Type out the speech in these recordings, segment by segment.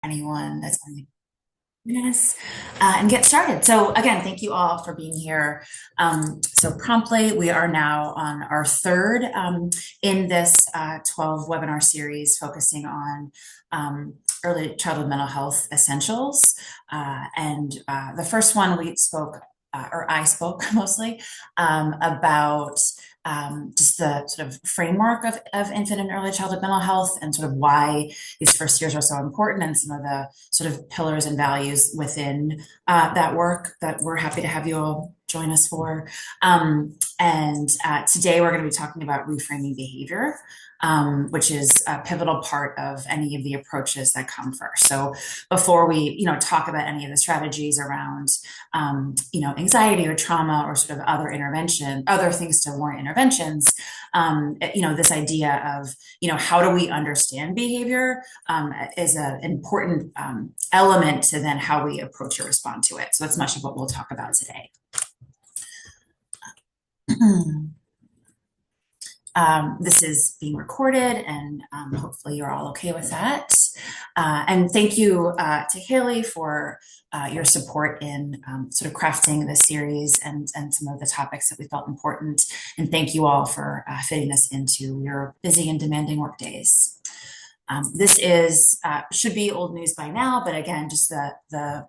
Anyone that's on the Yes, and get started. So again, thank you all for being here so promptly. We are now on our third in this 12 webinar series focusing on early childhood mental health essentials. And the first one we spoke, or I spoke mostly, about just the sort of framework of infant and early childhood mental health and sort of why these first years are so important and some of the sort of pillars and values within that work that we're happy to have you all join us for. And today we're going to be talking about reframing behavior, which is a pivotal part of any of the approaches that come first. So before we, talk about any of the strategies around, anxiety or trauma or sort of other things to warrant interventions, this idea of, how do we understand behavior is an important element to then how we approach or respond to it. So that's much of what we'll talk about today. This is being recorded, and hopefully you're all okay with that. And thank you to Haley for your support in sort of crafting this series and some of the topics that we felt important. And thank you all for fitting this into your busy and demanding work days. This should be old news by now, but again, just the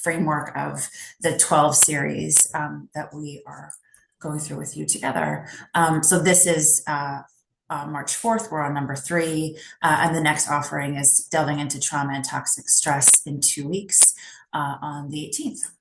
framework of the 12 series that we are going through with you together. So this is March 4th, we're on number 3, and the next offering is delving into trauma and toxic stress in 2 weeks on the 18th.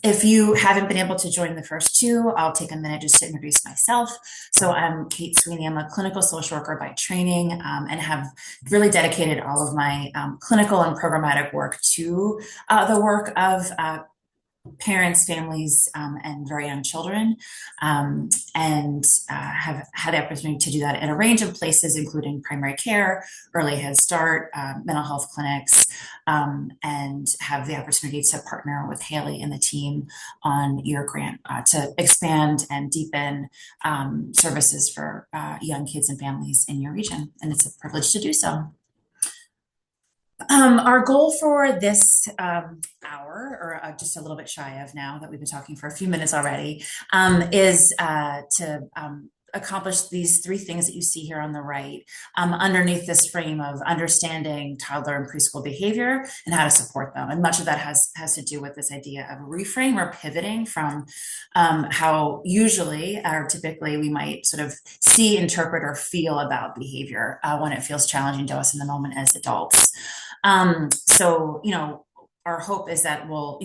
If you haven't been able to join the first 2, I'll take a minute just to introduce myself. So I'm Kate Sweeney. I'm a clinical social worker by training and have really dedicated all of my clinical and programmatic work to the work of parents, families, and very young children, and have had the opportunity to do that in a range of places, including primary care, early Head Start, mental health clinics, and have the opportunity to partner with Haley and the team on your grant to expand and deepen services for young kids and families in your region. And it's a privilege to do so. Our goal for this hour, or just a little bit shy of now that we've been talking for a few minutes already, is to accomplish these 3 things that you see here on the right, underneath this frame of understanding toddler and preschool behavior and how to support them. And much of that has to do with this idea of reframe or pivoting from how usually or typically we might sort of see, interpret, or feel about behavior when it feels challenging to us in the moment as adults. So, our hope is that we'll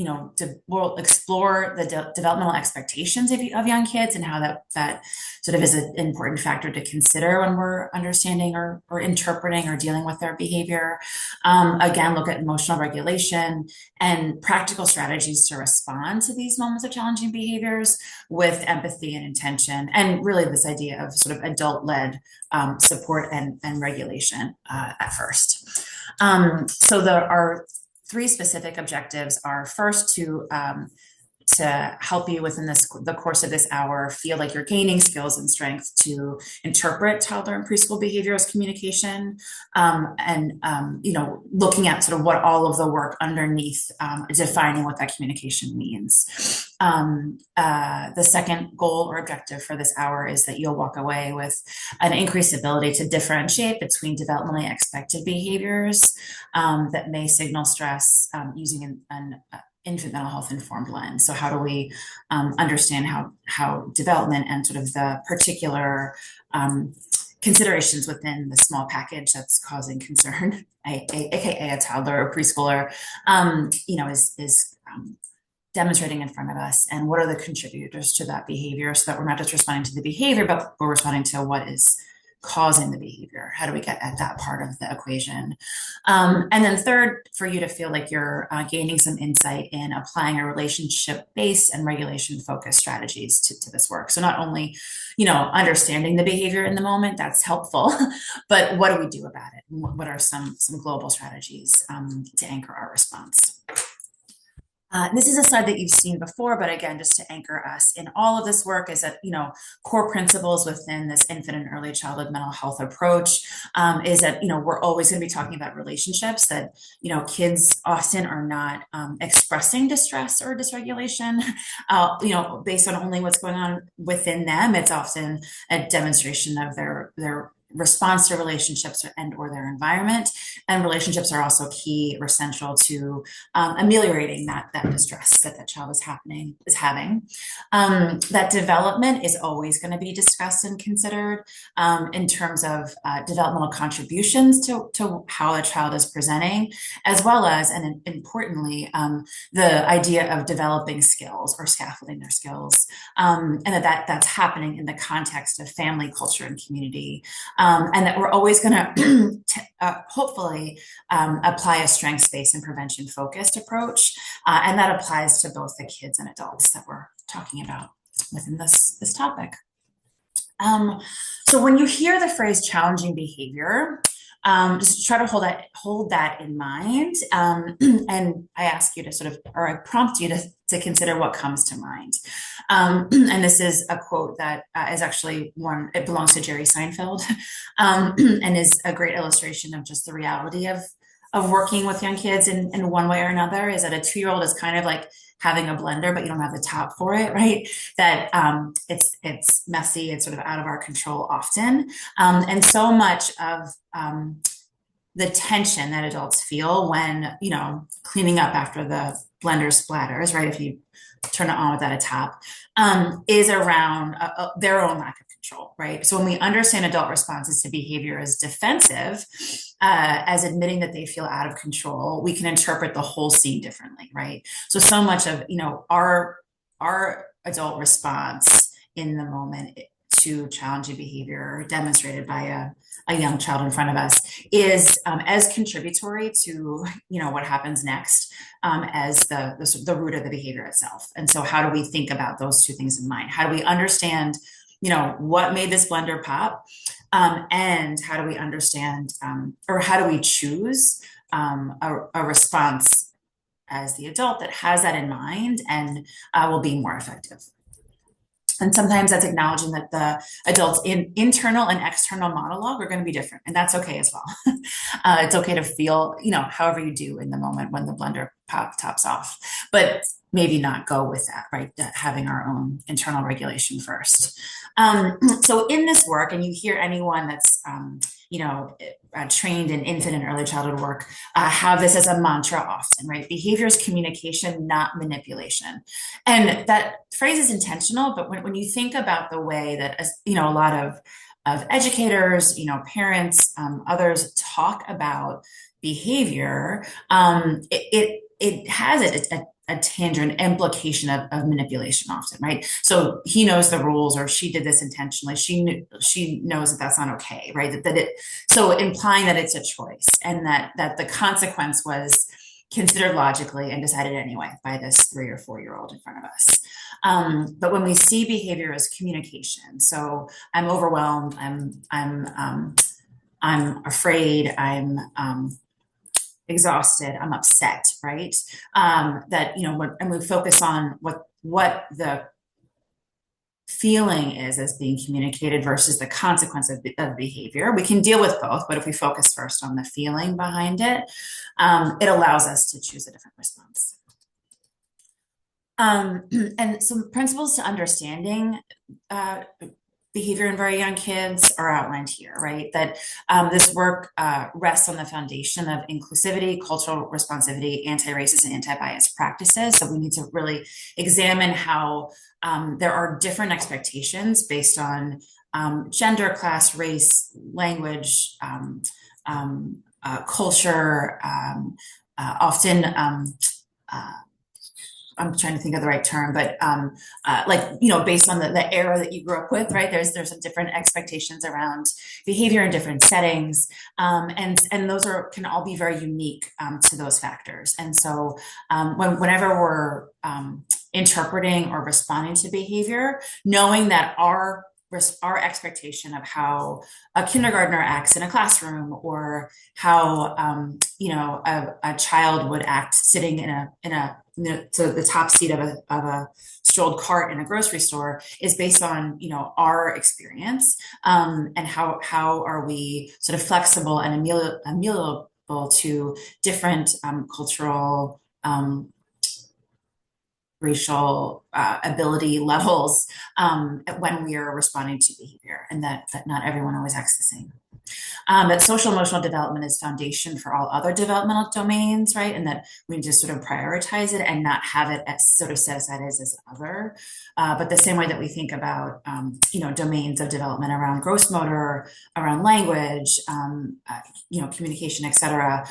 explore the developmental expectations of young kids and how that sort of is an important factor to consider when we're understanding or interpreting or dealing with their behavior. Again, look at emotional regulation and practical strategies to respond to these moments of challenging behaviors with empathy and intention, and really this idea of sort of adult-led support and regulation at first. So our 3 specific objectives are first to help you within the course of this hour feel like you're gaining skills and strength to interpret toddler and preschool behavior as communication, and looking at sort of what all of the work underneath defining what that communication means. The second goal or objective for this hour is that you'll walk away with an increased ability to differentiate between developmentally expected behaviors that may signal stress using an infant mental health informed lens. So how do we understand how development and sort of the particular considerations within the small package that's causing concern, aka a toddler or preschooler, is demonstrating in front of us, and what are the contributors to that behavior, so that we're not just responding to the behavior, but we're responding to what is causing the behavior. How do we get at that part of the equation? And then third, for you to feel like you're gaining some insight in applying a relationship-based and regulation-focused strategies to this work. So not only, understanding the behavior in the moment, that's helpful, but what do we do about it? What are some global strategies to anchor our response? This is a slide that you've seen before, but again, just to anchor us in all of this work is that, core principles within this infant and early childhood mental health approach is that, we're always going to be talking about relationships that, kids often are not expressing distress or dysregulation, based on only what's going on within them. It's often a demonstration of their response to relationships or their environment. And relationships are also key or central to ameliorating that distress that the child is having. That development is always going to be discussed and considered in terms of developmental contributions to how a child is presenting, as well as, and importantly, the idea of developing skills or scaffolding their skills, and that's happening in the context of family, culture, and community. And that we're always going to hopefully apply a strengths-based and prevention-focused approach. And that applies to both the kids and adults that we're talking about within this topic. So when you hear the phrase challenging behavior, just try to hold that in mind. And I ask you to I prompt you to consider what comes to mind. And this is a quote that is actually it belongs to Jerry Seinfeld, and is a great illustration of just the reality of working with young kids in one way or another. Is that a 2-year-old is kind of like having a blender, but you don't have the top for it, right? That it's messy, it's sort of out of our control often. And so much of the tension that adults feel when, cleaning up after the blender splatters, right? If you turn it on without a top, is around their own lack of control, right? So when we understand adult responses to behavior as defensive, as admitting that they feel out of control, we can interpret the whole scene differently, right? So much of, our adult response in the moment to challenging behavior demonstrated by a young child in front of us is as contributory to what happens next as the root of the behavior itself. And so how do we think about those two things in mind? How do we understand what made this blender pop, and how do we understand or how do we choose a response as the adult that has that in mind and will be more effective? And sometimes that's acknowledging that the adults in internal and external monologue are going to be different. And that's okay as well. It's okay to feel, however you do in the moment when the blender tops off, but maybe not go with that, right? Having our own internal regulation first. So in this work, and you hear anyone that's, trained in infant and early childhood work have this as a mantra often, right? Behavior is communication, not manipulation. And that phrase is intentional, but when you think about the way that, a lot of educators, parents, others talk about behavior, it has a tangent implication of manipulation often, right? So he knows the rules, or she did this intentionally. She knows that that's not okay, right? So implying that it's a choice, and that the consequence was considered logically and decided anyway by this 3 or 4-year-old in front of us. But when we see behavior as communication, so I'm overwhelmed, I'm afraid, I'm exhausted, I'm upset, right? That, and we focus on what the feeling is as being communicated versus the consequence of behavior. We can deal with both, but if we focus first on the feeling behind it, it allows us to choose a different response. And some principles to understanding behavior in very young kids are outlined here, right? That this work rests on the foundation of inclusivity, cultural responsivity, anti-racist and anti-bias practices. So we need to really examine how there are different expectations based on gender, class, race, language, culture, often I'm trying to think of the right term, but based on the era that you grew up with, right? There's some different expectations around behavior in different settings, and those can all be very unique to those factors. And so whenever we're interpreting or responding to behavior, knowing that our our expectation of how a kindergartner acts in a classroom, or how a child would act sitting so the top seat of a strolled cart in a grocery store, is based on our experience, and how are we sort of flexible and amenable to different cultural, racial ability levels, when we are responding to behavior, and that not everyone always acts the same. But social emotional development is foundation for all other developmental domains, right? And that we just sort of prioritize it and not have it as sort of set aside as other. But the same way that we think about, domains of development around gross motor, around language, communication, et cetera,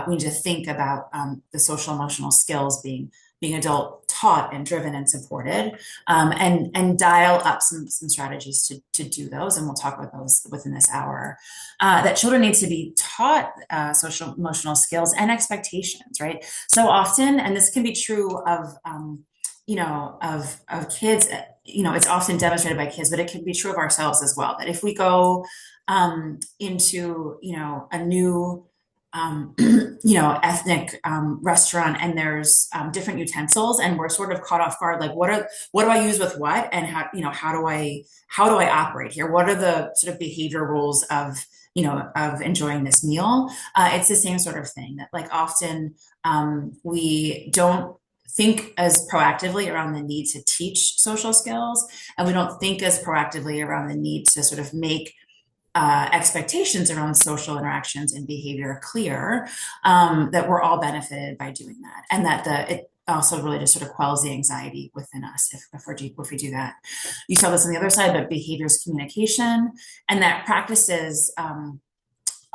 we need to think about the social emotional skills being adult taught and driven and supported, and dial up some strategies to do those. And we'll talk about those within this hour. That children need to be taught social emotional skills and expectations, right? So often, and this can be true of, of kids, it's often demonstrated by kids, but it can be true of ourselves as well. That if we go into, a new ethnic restaurant, and there's different utensils, and we're sort of caught off guard, like what do I use with what, and how do I operate here? What are the sort of behavior rules of enjoying this meal? It's the same sort of thing, that like often we don't think as proactively around the need to teach social skills, and we don't think as proactively around the need to sort of make expectations around social interactions and behavior clear, that we're all benefited by doing that, and that it also really just sort of quells the anxiety within us if we do that. You saw this on the other side, but behaviors communication, and that practices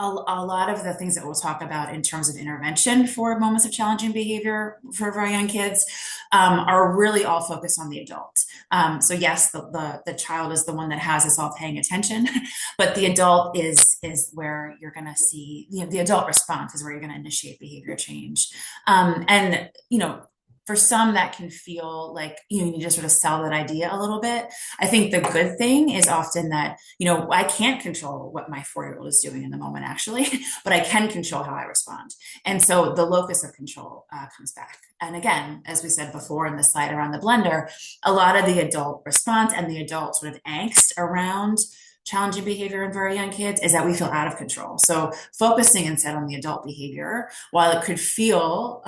a lot of the things that we'll talk about in terms of intervention for moments of challenging behavior for very young kids, are really all focused on the adult. So yes, the child is the one that has us all paying attention, but the adult is where you're going to see, the adult response is where you're going to initiate behavior change. And for some, that can feel like you need to sort of sell that idea a little bit. I think the good thing is often that, I can't control what my 4-year-old is doing in the moment, actually, but I can control how I respond. And so the locus of control comes back. And again, as we said before in the slide around the blender, a lot of the adult response and the adult sort of angst around challenging behavior in very young kids is that we feel out of control. So focusing instead on the adult behavior, while it could feel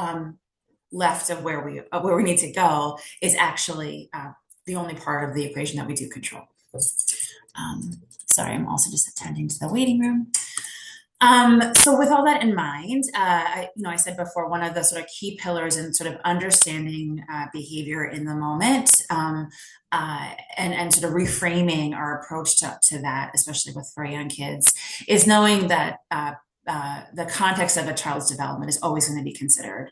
left of where we need to go, is actually the only part of the equation that we do control. Sorry, I'm also just attending to the waiting room. So with all that in mind, I said before, one of the sort of key pillars in sort of understanding behavior in the moment, and sort of reframing our approach to that, especially with very young kids, is knowing that the context of a child's development is always going to be considered.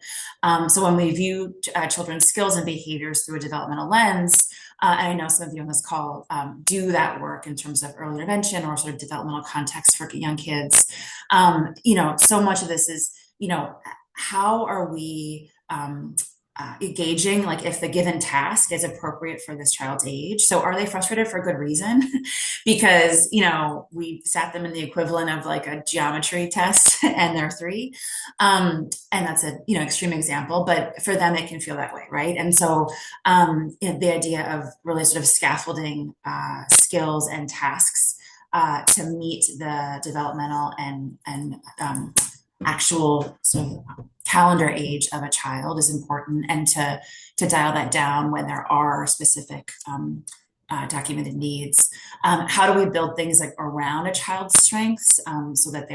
So when we view children's skills and behaviors through a developmental lens, and I know some of you on this call do that work in terms of early intervention or sort of developmental context for young kids. So much of this is, how are we engaging, like if the given task is appropriate for this child's age. So are they frustrated for good reason? Because, we sat them in the equivalent of like a geometry test and they're 3. And that's a, extreme example, but for them, it can feel that way. Right. And so the idea of really sort of scaffolding skills and tasks to meet the developmental and actual sort of calendar age of a child is important, and to dial that down when there are specific documented needs. How do we build things like around a child's strengths, so that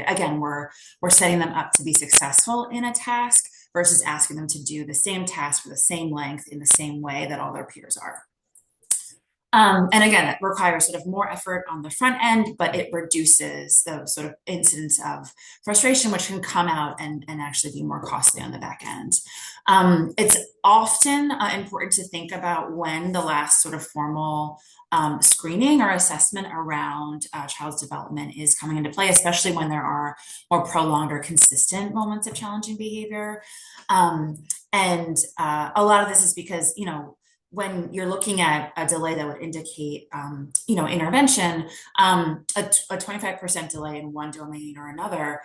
we're setting them up to be successful in a task versus asking them to do the same task for the same length in the same way that all their peers are. And again, it requires sort of more effort on the front end, but it reduces the sort of incidence of frustration, which can come out and actually be more costly on the back end. It's often important to think about when the last sort of formal screening or assessment around a child's development is coming into play, especially when there are more prolonged or consistent moments of challenging behavior. And a lot of this is because, when you're looking at a delay that would indicate, intervention, a 25% delay in one domain or another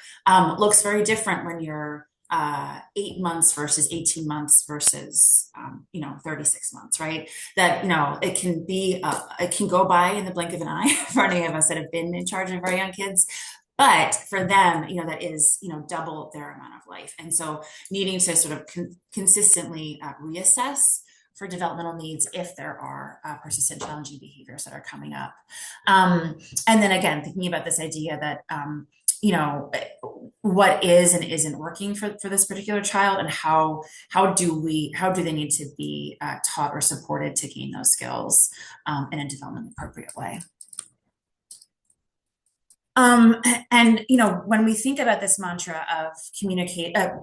looks very different when you're 8 months versus 18 months versus 36 months, right? That it can go by in the blink of an eye for any of us that have been in charge of very young kids. But for them, that is, double their amount of life. And so needing to sort of consistently reassess for developmental needs if there are persistent challenging behaviors that are coming up. And then again, thinking about this idea that, what is and isn't working for this particular child, and how do they need to be taught or supported to gain those skills in a developmentally appropriate way. And when we think about this mantra of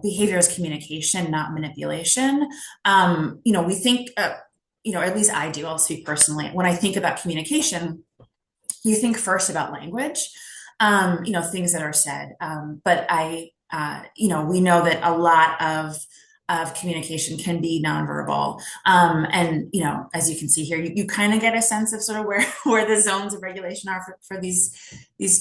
behavior as communication, not manipulation, we think, at least I do, I'll speak personally. When I think about communication, you think first about language, things that are said. But we know that a lot of communication can be nonverbal. And, as you can see here, you kind of get a sense of sort of where the zones of regulation are for these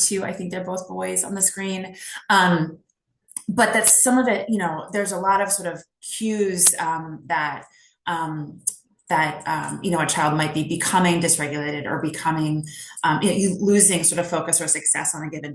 two. I think they're both boys on the screen. But that's some of it, there's a lot of sort of cues that a child might be becoming dysregulated or becoming, losing sort of focus or success on a given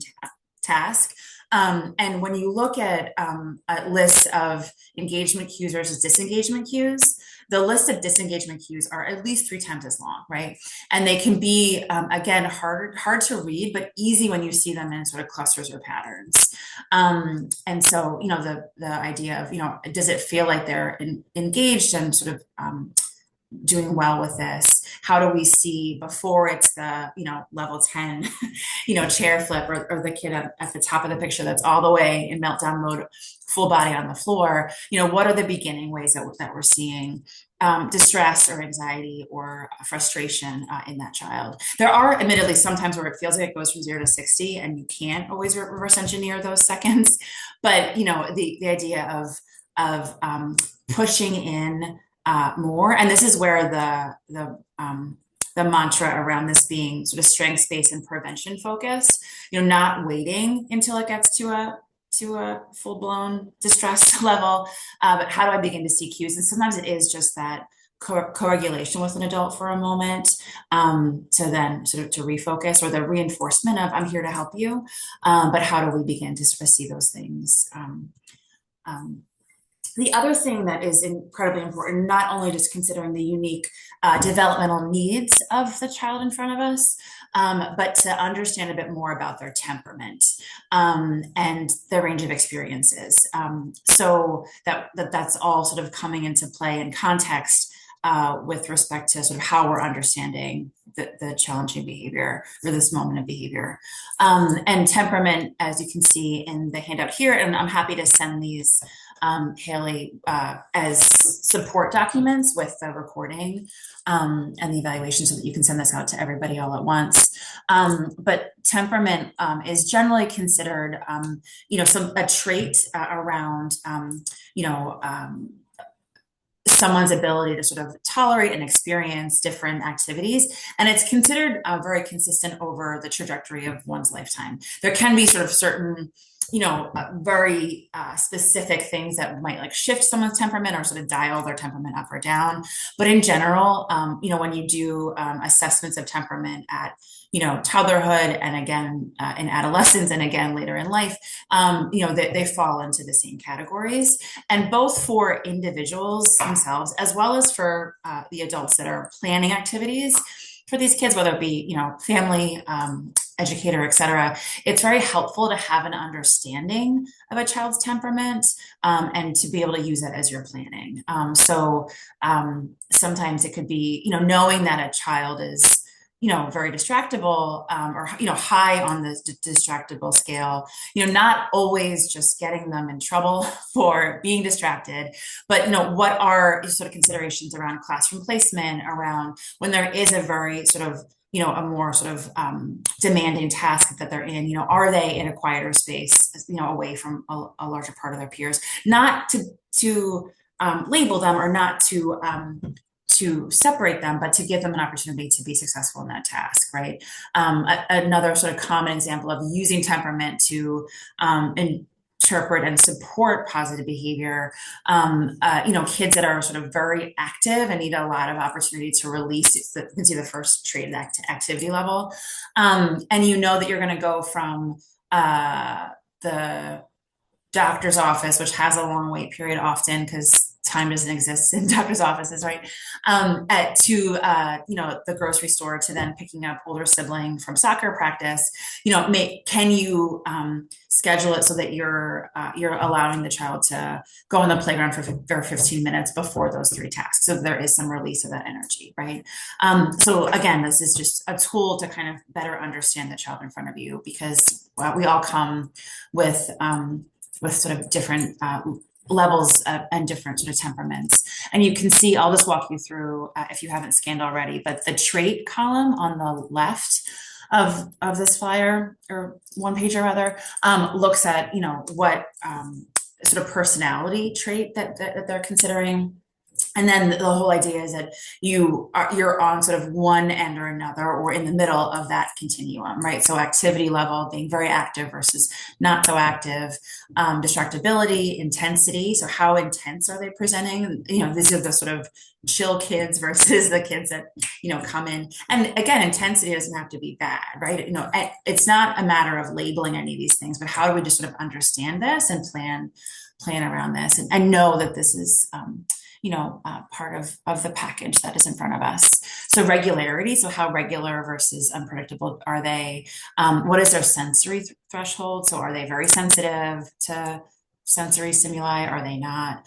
task. And when you look at a list of engagement cues versus disengagement cues, the list of disengagement cues are at least 3 times as long, right? And they can be, again, hard to read, but easy when you see them in sort of clusters or patterns. And so, the idea of, does it feel like they're engaged and sort of doing well with this? How do we see before it's the, level 10, chair flip or the kid at the top of the picture that's all the way in meltdown mode, full body on the floor? What are the beginning ways that we're seeing distress or anxiety or frustration in that child? There are admittedly sometimes where it feels like it goes from 0 to 60 and you can't always reverse engineer those seconds. But, the idea of pushing in more. And this is where the mantra around this being sort of strengths-based and prevention focused, not waiting until it gets to a full-blown distress level, but how do I begin to see cues? And sometimes it is just that co-regulation with an adult for a moment, to then sort of to refocus, or the reinforcement of I'm here to help you, but how do we begin to sort of see those things? The other thing that is incredibly important, not only just considering the unique developmental needs of the child in front of us, but to understand a bit more about their temperament and their range of experiences. So that's all sort of coming into play in context with respect to sort of how we're understanding the challenging behavior or this moment of behavior. And temperament, as you can see in the handout here, and I'm happy to send these, Haley, as support documents with the recording and the evaluation, so that you can send this out to everybody all at once. But temperament is generally considered, a trait around, someone's ability to sort of tolerate and experience different activities. And it's considered very consistent over the trajectory of one's lifetime. There can be sort of certain, very specific things that might like shift someone's temperament or sort of dial their temperament up or down. But in general, when you do assessments of temperament at, toddlerhood, and again, in adolescence, and again, later in life, they fall into the same categories. And both for individuals themselves, as well as for the adults that are planning activities for these kids, whether it be, family, educator, et cetera, it's very helpful to have an understanding of a child's temperament and to be able to use that as you're planning. So sometimes it could be, knowing that a child is, very distractible, or, high on the distractible scale, not always just getting them in trouble for being distracted, but, what are sort of considerations around classroom placement, around when there is a very sort of, a more sort of demanding task that they're in, are they in a quieter space, away from a larger part of their peers, not to label them or not to to separate them, but to give them an opportunity to be successful in that task, right? Another sort of common example of using temperament to interpret and support positive behavior, kids that are sort of very active and need a lot of opportunity to release. You can see the first trait activity level. And you know that you're going to go from the doctor's office, which has a long wait period often because time doesn't exist in doctor's offices, right? To the grocery store, to then picking up older sibling from soccer practice. Can you schedule it so that you're allowing the child to go on the playground for 15 minutes before those three tasks, so there is some release of that energy, right? So again, this is just a tool to kind of better understand the child in front of you, because we all come with sort of different levels and different sort of temperaments. And you can see, I'll just walk you through if you haven't scanned already, but the trait column on the left of this flyer, or one pager rather, looks at, what sort of personality trait that they're considering. And then the whole idea is that you're on sort of one end or another, or in the middle of that continuum, right? So activity level, being very active versus not so active, distractibility, intensity. So how intense are they presenting? These are the sort of chill kids versus the kids that, come in. And again, intensity doesn't have to be bad, right? It's not a matter of labeling any of these things, but how do we just sort of understand this and plan around this, and know that this is, part of the package that is in front of us. So regularity, so how regular versus unpredictable are they? What is their sensory threshold? So are they very sensitive to sensory stimuli? Are they not?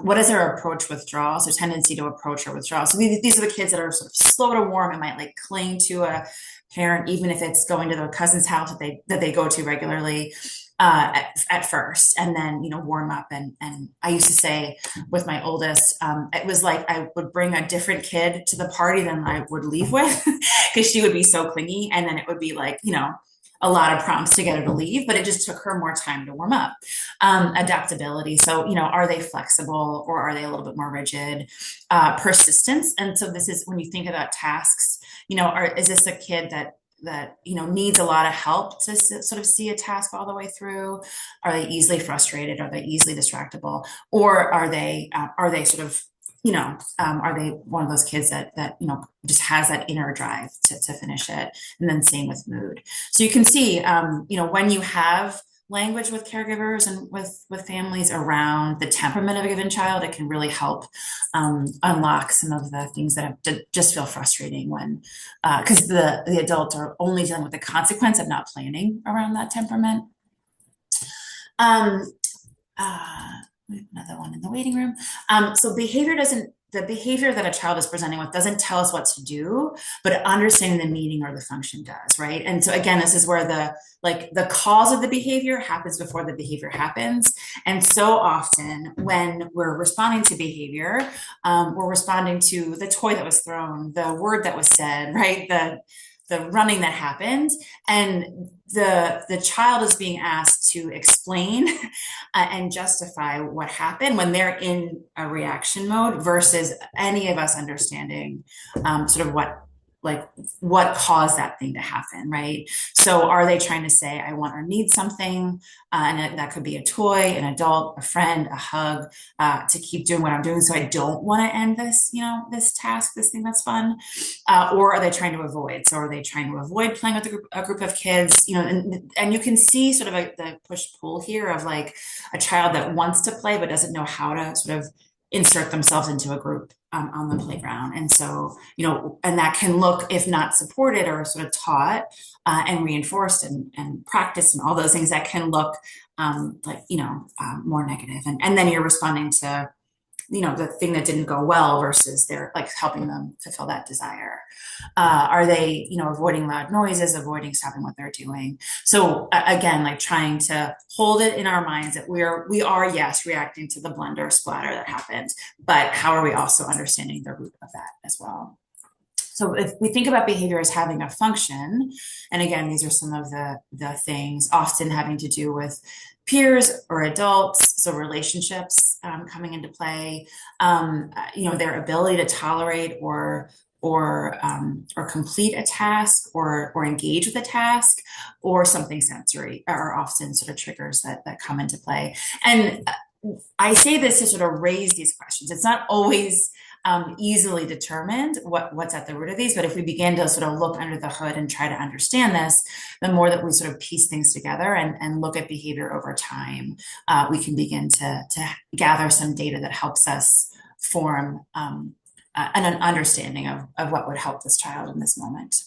What is their approach withdrawal? So tendency to approach or withdraw. So these are the kids that are sort of slow to warm and might like cling to a parent, even if it's going to their cousin's house that they go to regularly. At first, and then warm up, and I used to say with my oldest, it was like I would bring a different kid to the party than I would leave with, because she would be so clingy, and then it would be like a lot of prompts to get her to leave, but it just took her more time to warm up. Adaptability, so are they flexible, or are they a little bit more rigid? Persistence, and so this is when you think about tasks, is this a kid that needs a lot of help to sort of see a task all the way through? Are they easily frustrated? Are they easily distractible? Or are they sort of, are they one of those kids that just has that inner drive to finish it? And then same with mood. So you can see, when you have language with caregivers and with families around the temperament of a given child, it can really help unlock some of the things that just feel frustrating when, because the adults are only dealing with the consequence of not planning around that temperament. Another one in the waiting room. So the behavior that a child is presenting with doesn't tell us what to do, but understanding the meaning or the function does, right? And so again, this is where the cause of the behavior happens before the behavior happens. And so often when we're responding to behavior, we're responding to the toy that was thrown, the word that was said, right? The running that happened, and the child is being asked to explain and justify what happened when they're in a reaction mode, versus any of us understanding sort of what caused that thing to happen, right? So are they trying to say, I want or need something, and that could be a toy, an adult, a friend, a hug, to keep doing what I'm doing, so I don't want to end this, this task, this thing that's fun, or are they trying to avoid? So are they trying to avoid playing with a group of kids, and you can see sort of the push-pull here of like a child that wants to play but doesn't know how to sort of insert themselves into a group on the playground. And so, and that can look, if not supported or sort of taught and reinforced and practiced and all those things, that can look more negative. And then you're responding to, the thing that didn't go well, versus they're like helping them fulfill that desire. Are they, avoiding loud noises, avoiding stopping what they're doing? So again, like trying to hold it in our minds that we are, yes, reacting to the blender splatter that happened, but how are we also understanding the root of that as well? So if we think about behavior as having a function, and again, these are some of the things often having to do with peers or adults, so relationships, coming into play, their ability to tolerate or complete a task or engage with a task, or something sensory are often sort of triggers that come into play. And I say this to sort of raise these questions. It's not always easily determined what's at the root of these, but if we begin to sort of look under the hood and try to understand this, the more that we sort of piece things together and look at behavior over time, we can begin to gather some data that helps us form an understanding of what would help this child in this moment.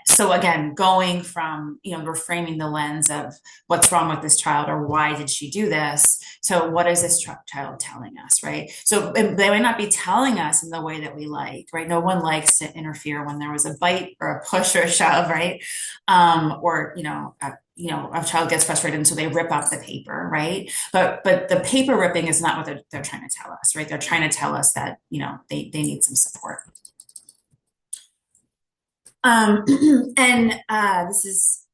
So again, going from, reframing the lens of what's wrong with this child or why did she do this, to what is this child telling us, right? So they might not be telling us in the way that we like, right? No one likes to interfere when there was a bite or a push or a shove, right? Or, a child gets frustrated and so they rip up the paper, right? But the paper ripping is not what they're trying to tell us, right? They're trying to tell us that, they need some support. This is,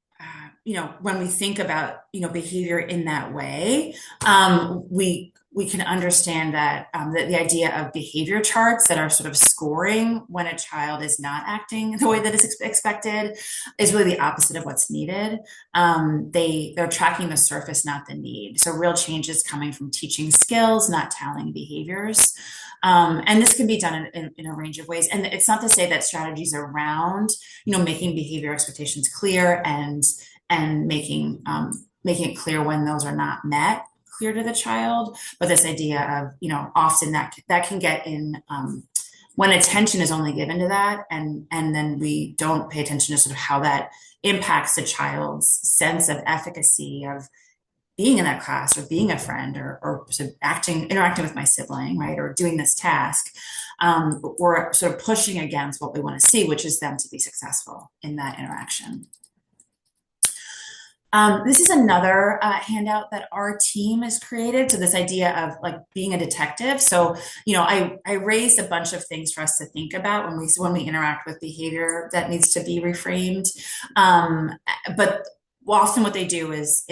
when we think about, behavior in that way, we can understand that the idea of behavior charts that are sort of scoring when a child is not acting the way that is expected is really the opposite of what's needed. They're tracking the surface, not the need. So real change is coming from teaching skills, not telling behaviors. And this can be done in a range of ways. And it's not to say that strategies around, making behavior expectations clear and making it clear when those are not met clear to the child, but this idea of, often that can get in when attention is only given to that, and then we don't pay attention to sort of how that impacts the child's sense of efficacy of being in that class or being a friend or sort of interacting with my sibling, right? Or doing this task, or sort of pushing against what we want to see, which is them to be successful in that interaction. This is another handout that our team has created. So this idea of like being a detective. So, I raised a bunch of things for us to think about when we interact with behavior that needs to be reframed. But often what they do is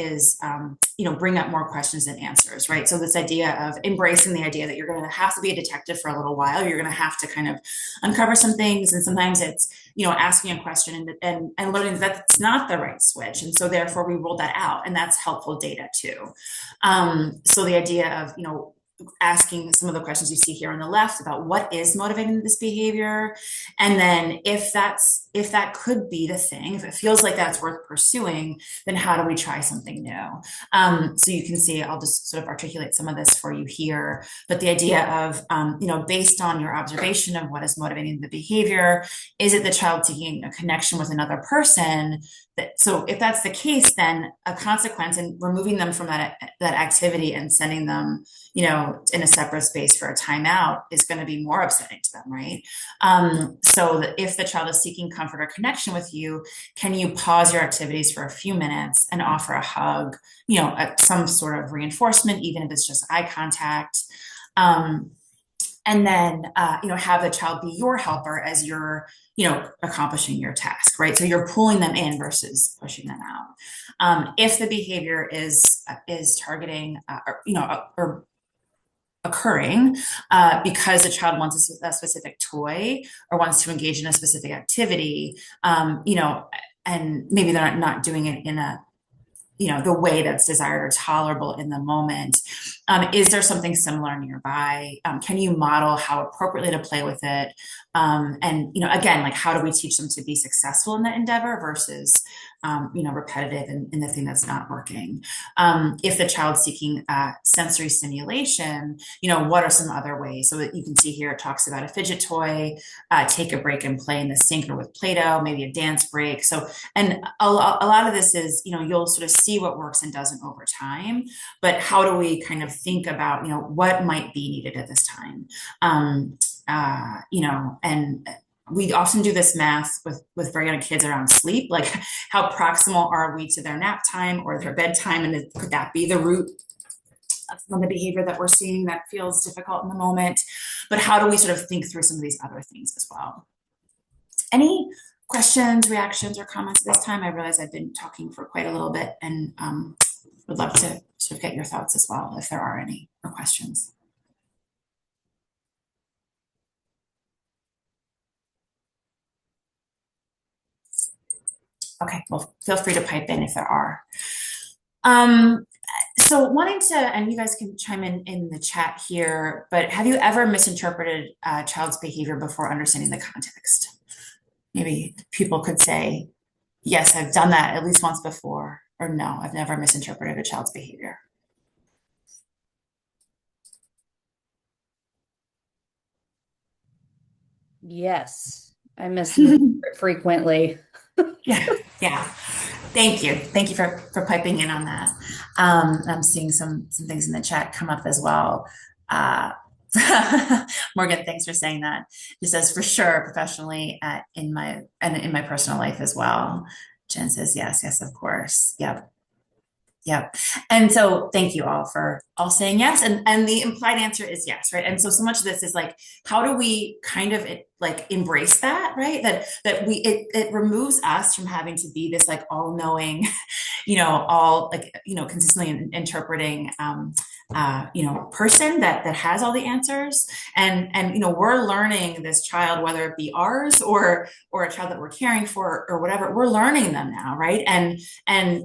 bring up more questions than answers, right? So this idea of embracing the idea that you're going to have to be a detective for a little while, you're going to have to kind of uncover some things, and sometimes it's asking a question and learning that that's not the right switch, and so therefore we roll that out, and that's helpful data too. So the idea of asking some of the questions you see here on the left about what is motivating this behavior, and then if that could be the thing, if it feels like that's worth pursuing, then how do we try something new? So you can see, I'll just sort of articulate some of this for you here, but the idea of based on your observation of what is motivating the behavior, is it the child seeking a connection with another person? So if that's the case, then a consequence in removing them from that activity and sending them, in a separate space for a timeout is going to be more upsetting to them, right? So that if the child is seeking comfort or connection with you, can you pause your activities for a few minutes and offer a hug, some sort of reinforcement, even if it's just eye contact? And then, have the child be your helper as you're, accomplishing your task, right? So you're pulling them in versus pushing them out. If the behavior is targeting, or occurring because the child wants a specific toy or wants to engage in a specific activity, and maybe they're not doing it in a the way that's desired or tolerable in the moment. Is there something similar nearby? Can you model how appropriately to play with it? And, again, like how do we teach them to be successful in that endeavor versus, repetitive in the thing that's not working? If the child's seeking sensory stimulation, what are some other ways? So that you can see here, it talks about a fidget toy, take a break and play in the sink or with Play-Doh, maybe a dance break. So, and a lot of this is, you'll sort of see what works and doesn't over time, but how do we kind of think about, what might be needed at this time? And we often do this math with very young kids around sleep, like how proximal are we to their nap time or their bedtime, and could that be the root of some of the behavior that we're seeing that feels difficult in the moment? But how do we sort of think through some of these other things as well? Any questions, reactions, or comments at this time? I realize I've been talking for quite a little bit and would love to sort of get your thoughts as well, if there are any, or questions. Okay, well, feel free to pipe in if there are. Um, so wanting to, and you guys can chime in the chat here, but have you ever misinterpreted a child's behavior before understanding the context? Maybe people could say, yes, I've done that at least once before, or no, I've never misinterpreted a child's behavior. Yes, I misinterpret frequently. Yeah, yeah. Thank you. Thank you for piping in on that. I'm seeing some things in the chat come up as well. Uh, Morgan, thanks for saying that. Just says for sure, professionally, in my personal life as well. Jen says yes, yes, of course. Yep. Yep. And so thank you all for all saying yes. And the implied answer is yes, right? And so much of this is like, how do we kind of like embrace that, right? That it removes us from having to be this like all-knowing, all like, consistently interpreting person that has all the answers. And we're learning this child, whether it be ours or a child that we're caring for or whatever, we're learning them now, right? And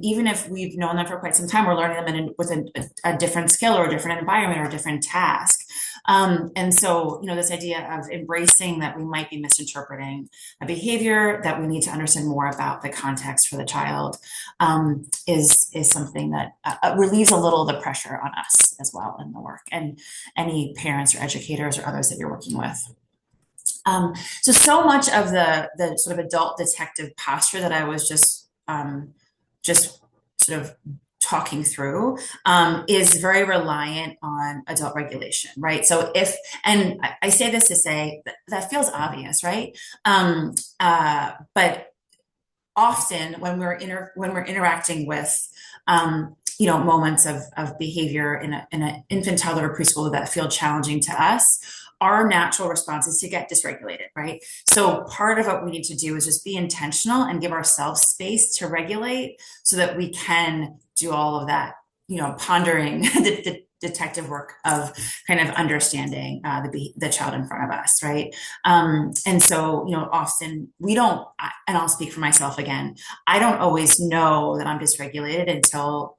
even if we've known them for quite some time, we're learning them with a different skill or a different environment or a different task. And so, this idea of embracing that we might be misinterpreting a behavior, that we need to understand more about the context for the child, is something that relieves a little of the pressure on us as well in the work, and any parents or educators or others that you're working with. So much of the sort of adult detective posture that I was just sort of talking through is very reliant on adult regulation, right? So and I say this to say that feels obvious, right? But often when we're interacting with moments of behavior in an infant, toddler, or preschooler that feel challenging to us, our natural response is to get dysregulated, right? So part of what we need to do is just be intentional and give ourselves space to regulate so that we can do all of that, pondering the detective work of kind of understanding the child in front of us, right? And so, often we don't, and I'll speak for myself again, I don't always know that I'm dysregulated until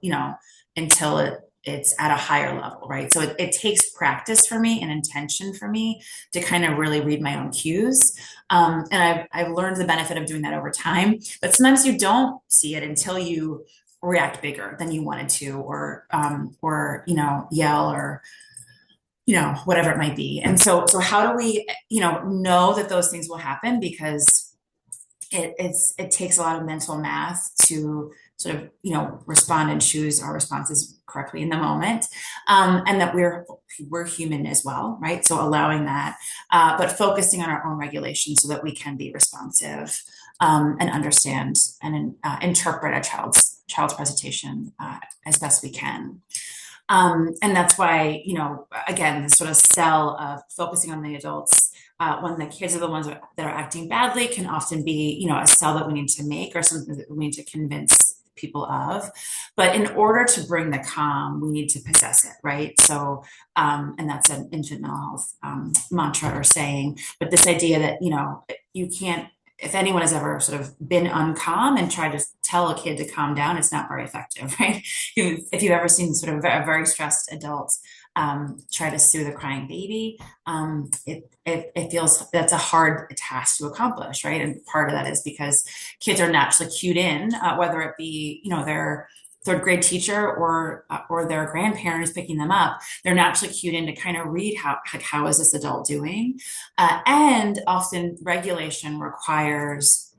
it's at a higher level, right? So it takes practice for me and intention for me to kind of really read my own cues. And I've learned the benefit of doing that over time, but sometimes you don't see it until you react bigger than you wanted to, or yell, or whatever it might be. And so how do we know that those things will happen? Because it takes a lot of mental math to sort of respond and choose our responses correctly in the moment, and that we're human as well, right? So allowing that, but focusing on our own regulation so that we can be responsive, and understand and interpret a child's presentation as best we can. And that's why, again, this sort of cell of focusing on the adults when the kids are the ones that are acting badly can often be, a cell that we need to make, or something that we need to convince people of. But in order to bring the calm, we need to possess it, right? So, and that's an infant mental health mantra or saying, but this idea that, you can't, if anyone has ever sort of been uncalm and tried to tell a kid to calm down, it's not very effective, right? If you've ever seen sort of a very stressed adult try to soothe a crying baby, it feels that's a hard task to accomplish, right? And part of that is because kids are naturally cued in, whether it be their third grade teacher or their grandparents picking them up. They're naturally cued in to kind of read how is this adult doing, and often regulation requires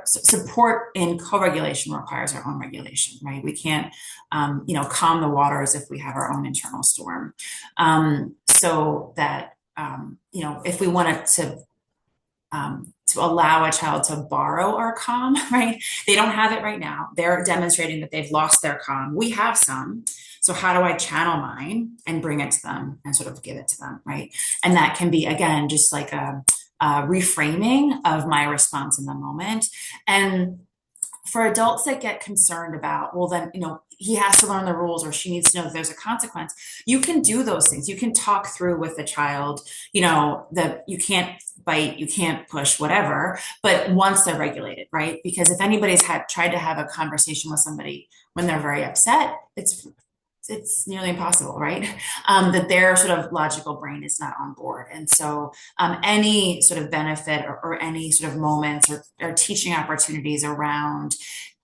support in co-regulation requires our own regulation, right? We can't, calm the waters if we have our own internal storm. So that, if we wanted to allow a child to borrow our calm, right? They don't have it right now. They're demonstrating that they've lost their calm. We have some. So how do I channel mine and bring it to them and sort of give it to them, right? And that can be, again, just like a reframing of my response in the moment. And for adults that get concerned about, well, then, he has to learn the rules or she needs to know that there's a consequence. You can do those things. You can talk through with the child, that you can't bite, you can't push, whatever, but once they're regulated, right? Because if anybody's tried to have a conversation with somebody when they're very upset, it's nearly impossible, right? That their sort of logical brain is not on board. And so any sort of benefit or any sort of moments or teaching opportunities around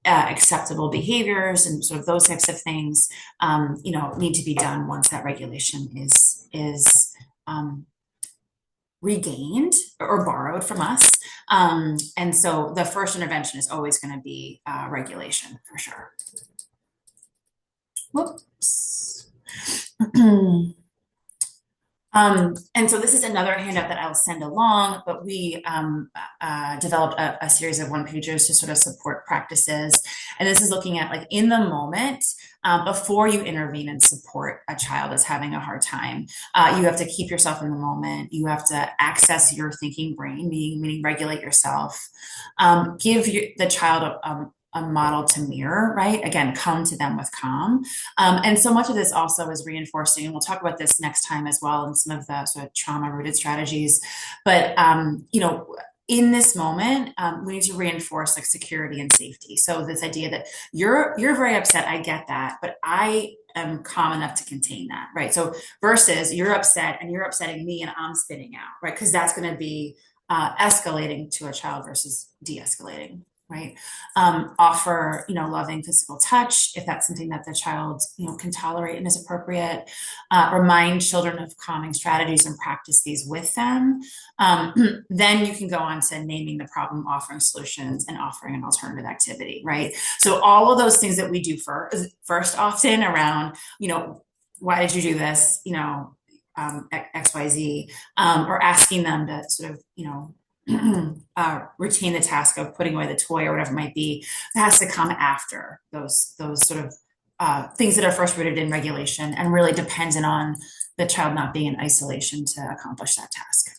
acceptable behaviors and sort of those types of things, need to be done once that regulation is regained or borrowed from us. And so the first intervention is always going to be regulation for sure. Whoops. And so this is another handout that I'll send along, but we developed a series of one-pagers to sort of support practices. And this is looking at, like, in the moment, before you intervene and support a child that's having a hard time, you have to keep yourself in the moment. You have to access your thinking brain, meaning regulate yourself. Give the child a model to mirror, right? Again, come to them with calm. And so much of this also is reinforcing, and we'll talk about this next time as well in some of the sort of trauma-rooted strategies. But, in this moment, we need to reinforce, like, security and safety. So this idea that you're very upset, I get that, but I am calm enough to contain that, right? So versus you're upset and you're upsetting me and I'm spinning out, right? Because that's going to be escalating to a child versus de-escalating. Right. Offer, loving physical touch if that's something that the child, can tolerate and is appropriate. Remind children of calming strategies and practice these with them. Then you can go on to naming the problem, offering solutions, and offering an alternative activity. Right. So all of those things that we do first often around, why did you do this? XYZ, or asking them to sort of, retain the task of putting away the toy or whatever it might be. It has to come after those sort of things that are first rooted in regulation and really dependent on the child not being in isolation to accomplish that task.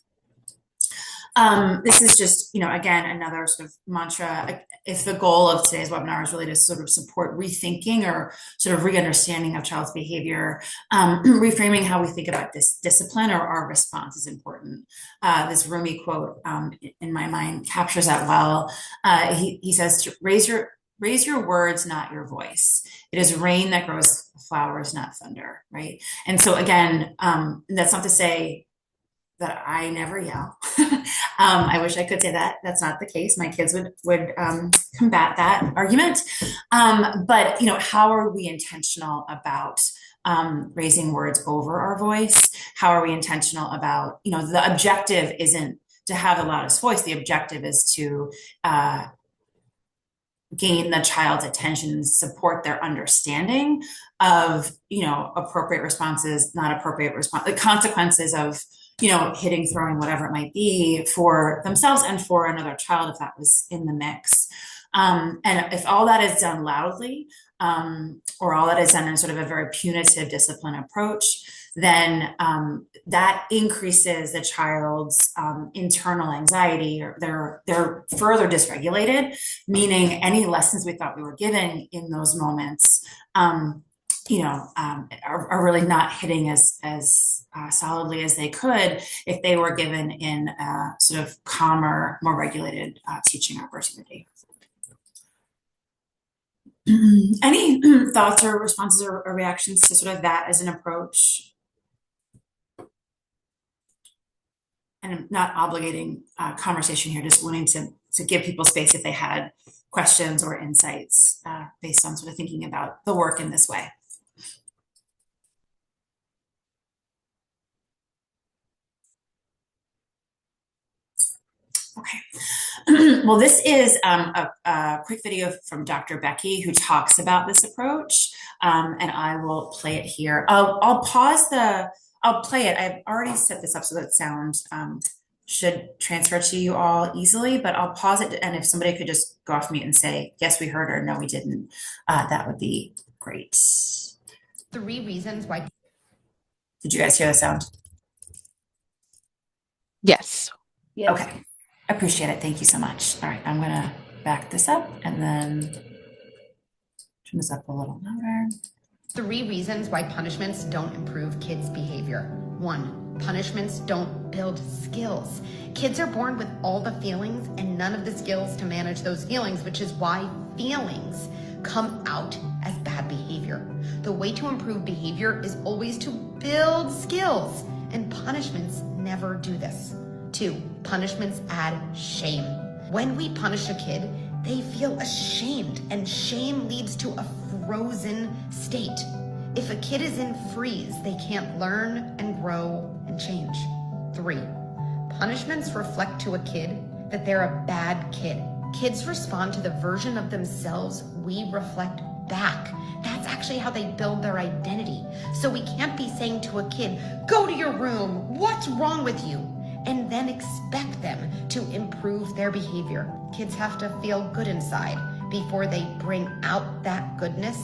This is just, again, another sort of mantra. If the goal of today's webinar is really to sort of support rethinking or sort of re-understanding of child's behavior, reframing how we think about this discipline or our response is important. This Rumi quote, in my mind, captures that well. He says, raise your words, not your voice. It is rain that grows flowers, not thunder, right? And so again, that's not to say that I never yell. I wish I could say that. That's not the case. My kids would combat that argument. But how are we intentional about raising words over our voice? How are we intentional about, the objective isn't to have the loudest voice. The objective is to gain the child's attention and support their understanding of, appropriate responses, not appropriate response, the consequences of, hitting, throwing, whatever it might be for themselves and for another child, if that was in the mix. And if all that is done loudly, or all that is done in sort of a very punitive discipline approach, then that increases the child's internal anxiety, or they're further dysregulated, meaning any lessons we thought we were giving in those moments are really not hitting as solidly as they could if they were given in a sort of calmer, more regulated teaching opportunity. Any thoughts or responses or reactions to sort of that as an approach? And I'm not obligating conversation here, just wanting to give people space if they had questions or insights based on sort of thinking about the work in this way. Okay. Well, this is a quick video from Dr. Becky, who talks about this approach, and I will play it here. I'll play it. I've already set this up so that sound should transfer to you all easily, but I'll pause it, and if somebody could just go off mute and say, yes, we heard, or no, we didn't, that would be great. 3 reasons why. Did you guys hear the sound? Yes. Yes. Okay. Appreciate it. Thank you so much. All right. I'm going to back this up and then turn this up a little louder. 3 reasons why punishments don't improve kids' behavior. 1, punishments don't build skills. Kids are born with all the feelings and none of the skills to manage those feelings, which is why feelings come out as bad behavior. The way to improve behavior is always to build skills, and punishments never do this. 2, punishments add shame. When we punish a kid, they feel ashamed, and shame leads to a frozen state. If a kid is in freeze, they can't learn and grow and change. 3, punishments reflect to a kid that they're a bad kid. Kids respond to the version of themselves we reflect back. That's actually how they build their identity. So we can't be saying to a kid, go to your room, what's wrong with you? And then expect them to improve their behavior. Kids have to feel good inside before they bring out that goodness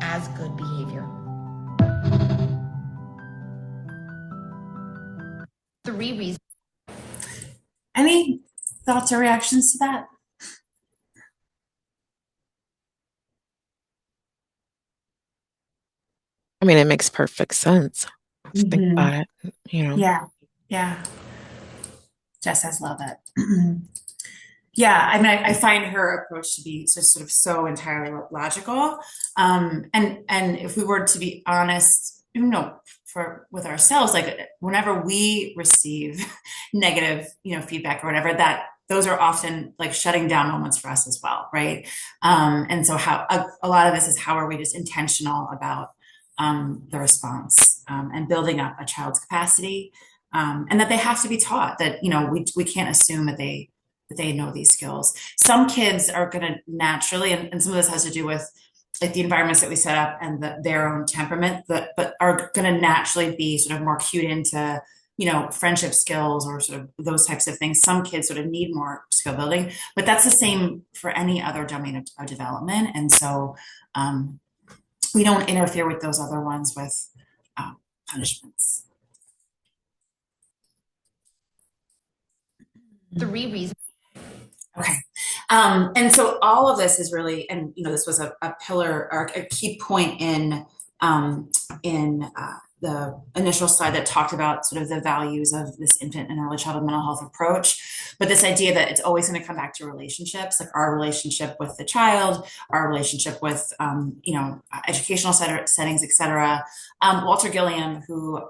as good behavior. 3 reasons. Any thoughts or reactions to that? I mean, it makes perfect sense. Think about it, Yeah, yeah. Jess says love it. Yeah, I mean, I find her approach to be just sort of so entirely logical. And if we were to be honest, with ourselves, like whenever we receive negative, feedback or whatever, that those are often like shutting down moments for us as well, right? And so how a lot of this is how are we just intentional about the response and building up a child's capacity, and that they have to be taught that we can't assume that they know these skills. Some kids are going to naturally, and some of this has to do with like the environments that we set up and their own temperament, but are going to naturally be sort of more cued into friendship skills or sort of those types of things. Some kids sort of need more skill building, but that's the same for any other domain of development. And so we don't interfere with those other ones with punishments. 3 reasons. Okay. And so all of this is really, and this was a pillar or a key point in the initial slide that talked about sort of the values of this infant and early childhood mental health approach. But this idea that it's always going to come back to relationships, like our relationship with the child, our relationship with, educational settings, et cetera. Walter Gilliam, who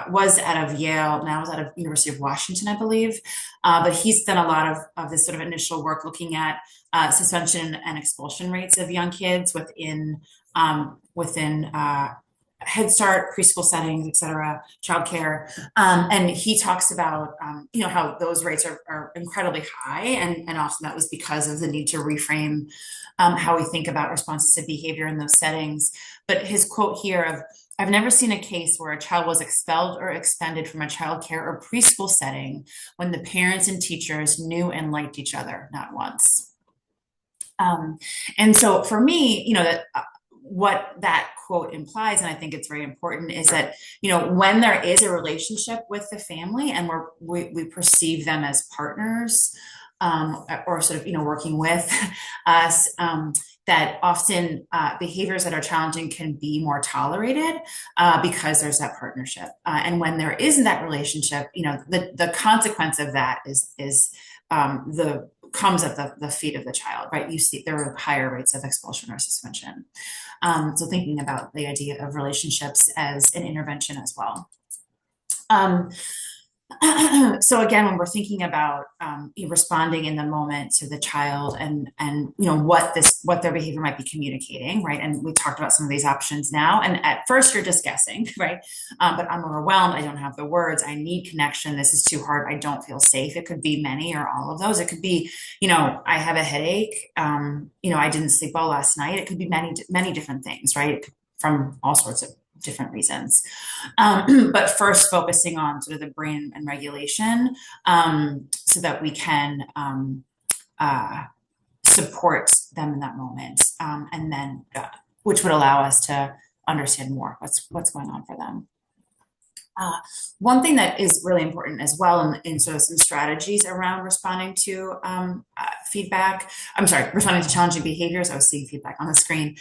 was out of Yale, now is out of University of Washington, I believe. But he's done a lot of this sort of initial work looking at suspension and expulsion rates of young kids within Head Start, preschool settings, et cetera, childcare. And he talks about, how those rates are incredibly high. And often that was because of the need to reframe how we think about responses to behavior in those settings. But his quote here of, I've never seen a case where a child was expelled or expended from a childcare or preschool setting when the parents and teachers knew and liked each other, not once. And so for me, that what that quote implies, and I think it's very important, is that, when there is a relationship with the family and we perceive them as partners, or sort of, working with us, that often behaviors that are challenging can be more tolerated because there's that partnership. And when there isn't that relationship, the consequence of that is comes at the feet of the child, right? You see there are higher rates of expulsion or suspension. So thinking about the idea of relationships as an intervention as well. So again, when we're thinking about responding in the moment to the child and what their behavior might be communicating, right? And we talked about some of these options now. And at first, you're just guessing, right? But I'm overwhelmed. I don't have the words. I need connection. This is too hard. I don't feel safe. It could be many or all of those. It could be, I have a headache. I didn't sleep well last night. It could be many different things, right? From all sorts of different reasons. But first focusing on sort of the brain and regulation, so that we can support them in that moment. And then, which would allow us to understand more what's going on for them. Uh, One thing that is really important as well in sort of some strategies around responding to feedback, I'm sorry, responding to challenging behaviors, I was seeing feedback on the screen,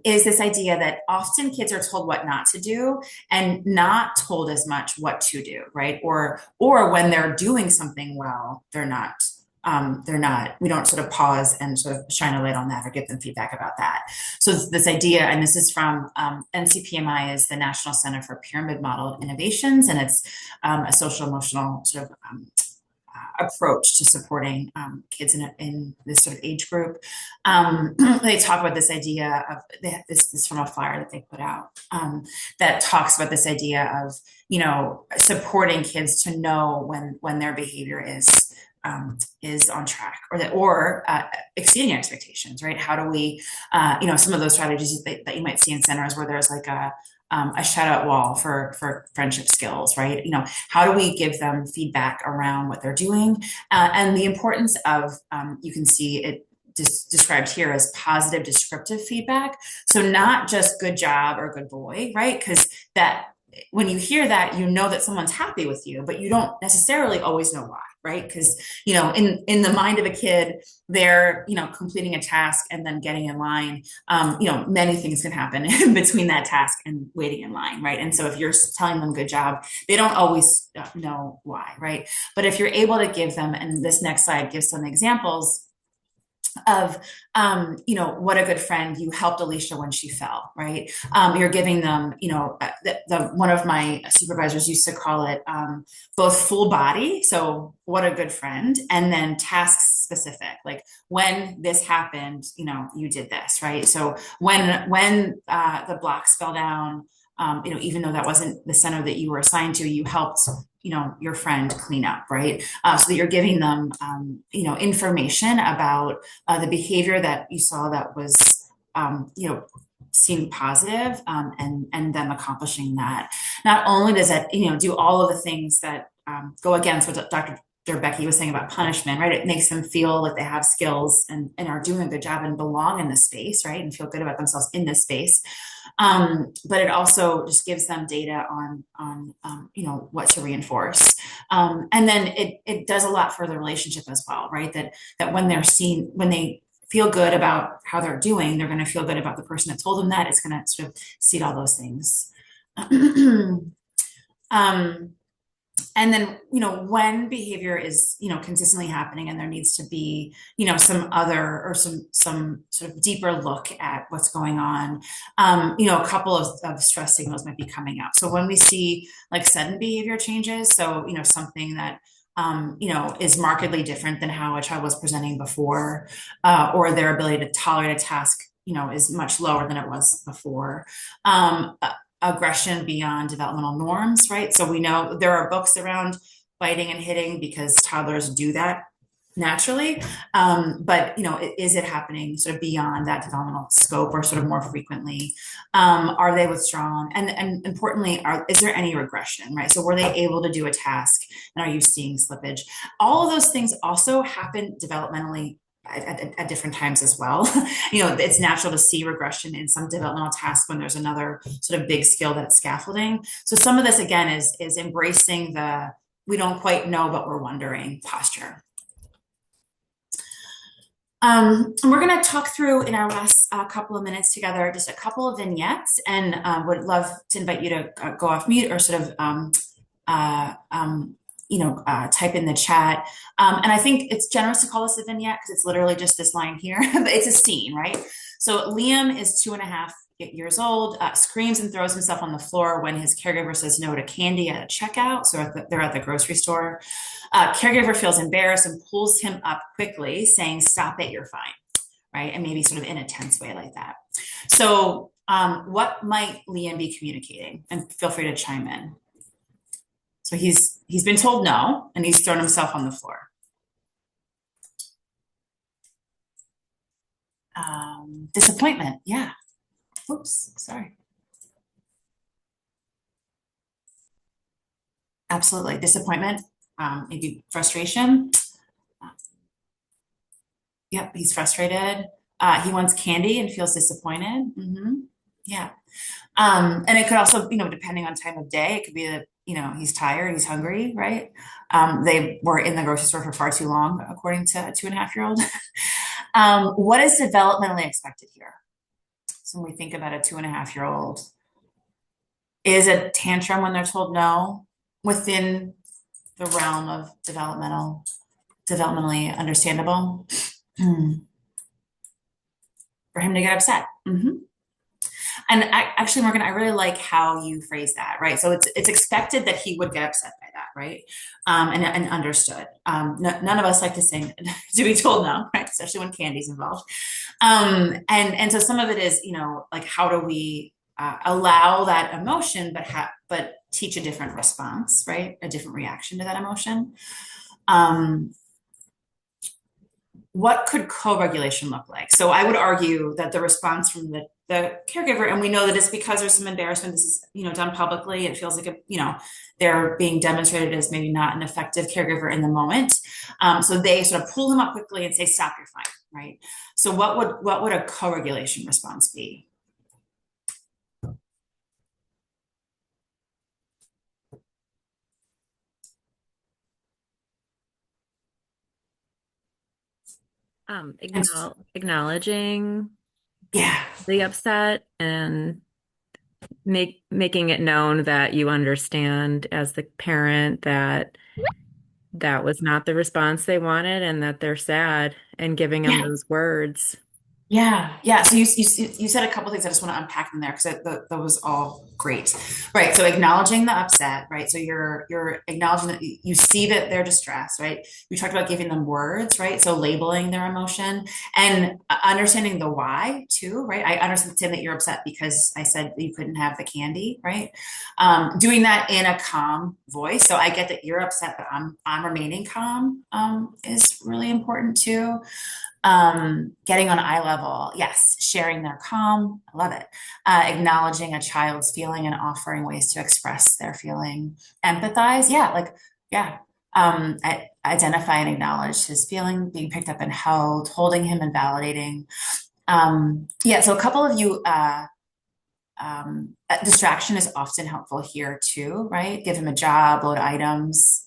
is this idea that often kids are told what not to do and not told as much what to do, right? Or when they're doing something well, we don't sort of pause and sort of shine a light on that or give them feedback about that. So this idea, and this is from NCPMI, is the National Center for Pyramid Model Innovations, and it's a social emotional sort of approach to supporting kids in this sort of age group. They talk about this idea of this is from a flyer that they put out that talks about this idea of supporting kids to know when their behavior is on track or exceeding expectations, right? How do we, some of those strategies that you might see in centers where there's like a shout out wall for friendship skills, right? How do we give them feedback around what they're doing? And the importance of, you can see it described here as positive descriptive feedback. So not just good job or good boy, right? Because that when you hear that, you know that someone's happy with you, but you don't necessarily always know why, right? Because, in the mind of a kid, they're, completing a task and then getting in line. Many things can happen in between that task and waiting in line, right? And so if you're telling them good job, they don't always know why, right? But if you're able to give them, and this next slide gives some examples of what a good friend, you helped Alicia when she fell, right? You're giving them, one of my supervisors used to call it both full body, so what a good friend, and then task specific, like when this happened, you did this, right? So when the blocks fell down, even though that wasn't the center that you were assigned to, you helped your friend clean up, right? So that you're giving them, information about the behavior that you saw that was, seemed positive, and them accomplishing that. Not only does that, do all of the things that go against what Dr. Becky was saying about punishment, right? It makes them feel like they have skills and are doing a good job and belong in this space, right? And feel good about themselves in this space. But it also just gives them data on what to reinforce. And then it does a lot for the relationship as well, right? That when when they feel good about how they're doing, they're going to feel good about the person that told them that. It's going to sort of seed all those things. And then, when behavior is, consistently happening and there needs to be, some other or some sort of deeper look at what's going on, a couple of stress signals might be coming out. So when we see like sudden behavior changes, so, something that, is markedly different than how a child was presenting before, or their ability to tolerate a task, is much lower than it was before. Aggression beyond developmental norms, right? So we know there are books around biting and hitting because toddlers do that naturally. But, is it happening sort of beyond that developmental scope or sort of more frequently? Are they withdrawn? And importantly, is there any regression, right? So were they able to do a task and are you seeing slippage? All of those things also happen developmentally at different times as well. It's natural to see regression in some developmental tasks when there's another sort of big skill that's scaffolding. So some of this again is embracing the we don't quite know, but we're wondering posture. And we're going to talk through in our last couple of minutes together just a couple of vignettes, and would love to invite you to go off mute or sort of type in the chat. And I think it's generous to call this a vignette because it's literally just this line here, but it's a scene, right? So Liam is 2.5 years old, screams and throws himself on the floor when his caregiver says no to candy at a checkout. So they're at the grocery store. Caregiver feels embarrassed and pulls him up quickly saying, "Stop it, you're fine." Right? And maybe sort of in a tense way like that. So what might Liam be communicating? And feel free to chime in. So he's been told no, and he's thrown himself on the floor. Disappointment, yeah. Oops, sorry. Absolutely, disappointment, maybe frustration. Yep, he's frustrated. He wants candy and feels disappointed. Yeah. And it could also, depending on time of day, it could be that, he's tired, he's hungry, right? They were in the grocery store for far too long, according to a 2.5-year-old. What is developmentally expected here? So when we think about a 2.5-year-old, is a tantrum when they're told no within the realm of developmentally understandable? For him to get upset. And actually, Morgan, I really like how you phrase that, right? So it's expected that he would get upset by that, right? And understood. None of us like to be told no, right? Especially when candy's involved. And so some of it is, like how do we allow that emotion, but teach a different response, right? A different reaction to that emotion. What could co-regulation look like? So I would argue that the response from the caregiver, and we know that it's because there's some embarrassment, this is, done publicly, it feels like, they're being demonstrated as maybe not an effective caregiver in the moment. So they sort of pull him up quickly and say, stop, you're fine, right? So what would a co-regulation response be? Acknowledging Yeah. the upset and making it known that you understand as the parent that that was not the response they wanted and that they're sad, and giving them those words. Yeah. So you said a couple things. I just want to unpack them there because that was all great, right? So acknowledging the upset, right? So you're acknowledging that you see that they're distressed, right? We talked about giving them words, right? So labeling their emotion and understanding the why too, right? I understand that you're upset because I said that you couldn't have the candy, right? Doing that in a calm voice. So I get that you're upset, but I'm remaining calm is really important too. Getting on eye level, yes, sharing their calm, I love it. Acknowledging a child's feeling and offering ways to express their feeling. Empathize, identify and acknowledge his feeling, being picked up and held, holding him and validating. So a couple of you, distraction is often helpful here too, right? Give him a job, load items.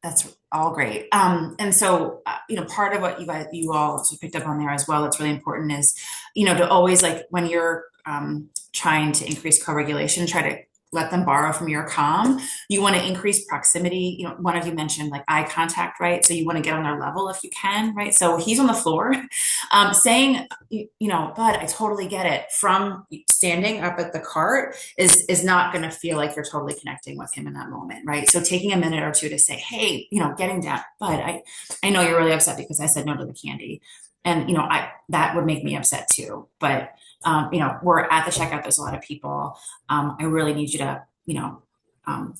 That's all great. And so, part of what you all also picked up on there as well, that's really important is, to always, like, when you're trying to increase co-regulation, try to let them borrow from your calm. You want to increase proximity. One of you mentioned like eye contact, right? So you want to get on their level if you can, right? So he's on the floor, saying, bud, I totally get it. From standing up at the cart is not going to feel like you're totally connecting with him in that moment, right? So taking a minute or two to say, hey, getting down, bud, I know you're really upset because I said no to the candy. And, that would make me upset too. But, we're at the checkout. There's a lot of people. I really need you to,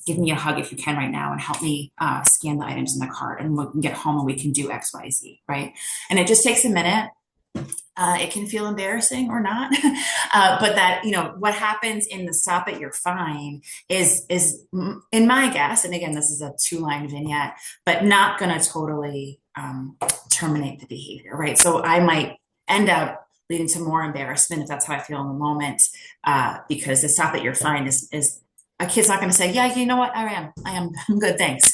give me a hug if you can right now and help me scan the items in the cart, and we can get home and we can do X, Y, Z, right? And it just takes a minute. It can feel embarrassing or not, but that, what happens in the stop it, you're fine is in my guess, and again, this is a 2-line vignette, but not going to totally terminate the behavior, right? So I might end up leading to more embarrassment if that's how I feel in the moment, because the stop it, you're fine is a kid's not going to say, yeah, you know what, I'm good, thanks.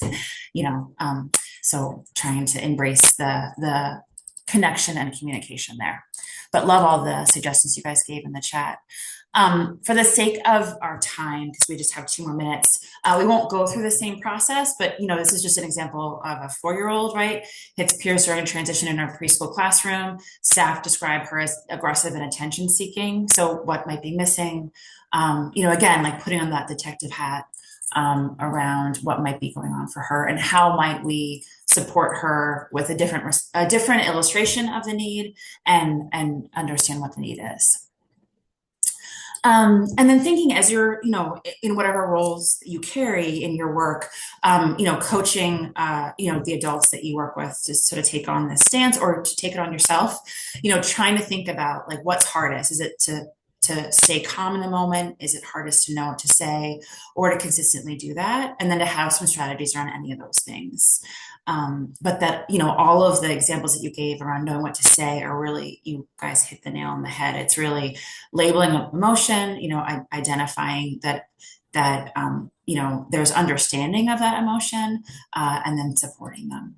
So trying to embrace the connection and communication there. But love all the suggestions you guys gave in the chat. For the sake of our time, because we just have 2 more minutes, we won't go through the same process, but this is just an example of a 4-year-old, right? Hits peers during transition in our preschool classroom. Staff describe her as aggressive and attention seeking. So what might be missing? Again, like putting on that detective hat around what might be going on for her, and how might we support her with a different illustration of the need and understand what the need is. And then thinking as you're, in whatever roles you carry in your work, coaching, the adults that you work with to sort of take on this stance or to take it on yourself, trying to think about like what's hardest. Is it to to stay calm in the moment? Is it hardest to know what to say, or to consistently do that? And then to have some strategies around any of those things. But that, all of the examples that you gave around knowing what to say are really, you guys hit the nail on the head. It's really labeling of emotion, identifying that there's understanding of that emotion, and then supporting them.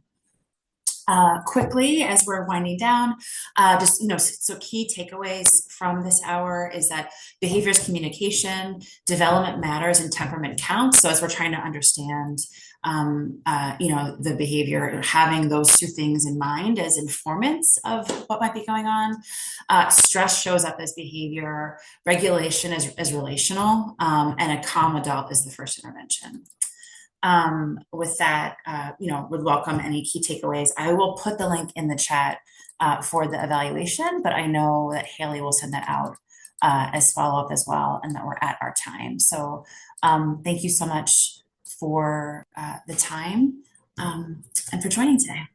Quickly, as we're winding down, so key takeaways from this hour is that behavior is communication, development matters, and temperament counts. So as we're trying to understand, the behavior, having those two things in mind as informants of what might be going on. Stress shows up as behavior, regulation is relational, and a calm adult is the first intervention. With that, would welcome any key takeaways. I will put the link in the chat for the evaluation, but I know that Haley will send that out as follow-up as well, and that we're at our time. So thank you so much for the time and for joining today.